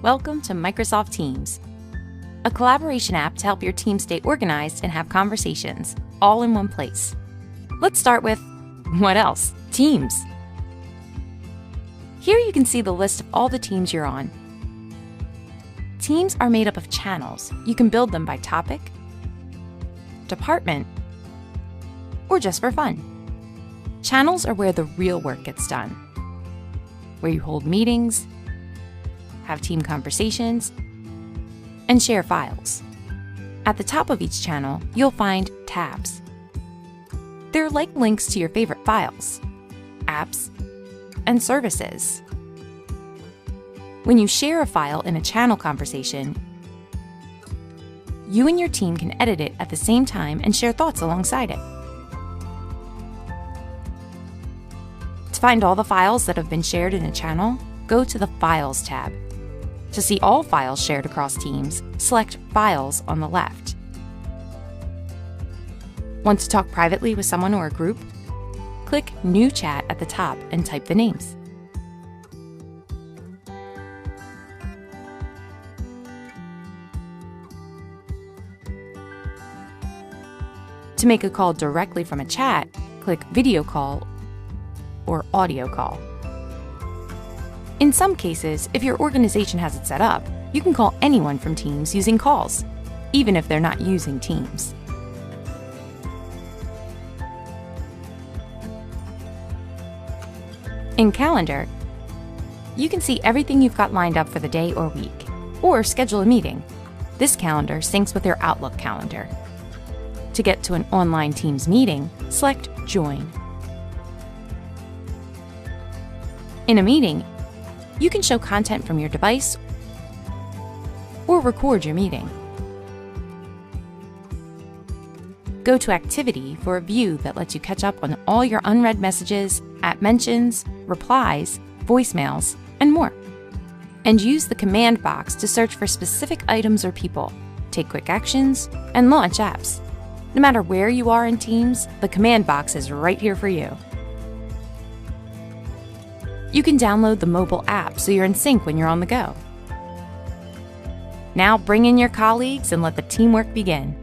Welcome to Microsoft Teams, a collaboration app to help your team stay organized and have conversations, all in one place. Let's start with, what else? Teams. Here you can see the list of all the teams you're on. Teams are made up of channels. You can build them by topic, department, or just for fun. Channels are where the real work gets done, where you hold meetings, have team conversations, and share files. At the top of each channel, you'll find tabs. They're like links to your favorite files, apps, and services. When you share a file in a channel conversation, you and your team can edit it at the same time and share thoughts alongside it. To find all the files that have been shared in a channel, go to the Files tab. To see all files shared across teams, select Files on the left. Want to talk privately with someone or a group? Click New Chat at the top and type the names. To make a call directly from a chat, click Video Call or Audio Call. In some cases, if your organization has it set up, you can call anyone from Teams using Calls, even if they're not using Teams. In Calendar, you can see everything you've got lined up for the day or week, or schedule a meeting. This calendar syncs with your Outlook calendar. To get to an online Teams meeting, select Join. In a meeting, you can show content from your device or record your meeting. Go to Activity for a view that lets you catch up on all your unread messages, app mentions, replies, voicemails, and more. And use the command box to search for specific items or people, take quick actions, and launch apps. No matter where you are in Teams, the command box is right here for you. You can download the mobile app so you're in sync when you're on the go. Now bring in your colleagues and let the teamwork begin.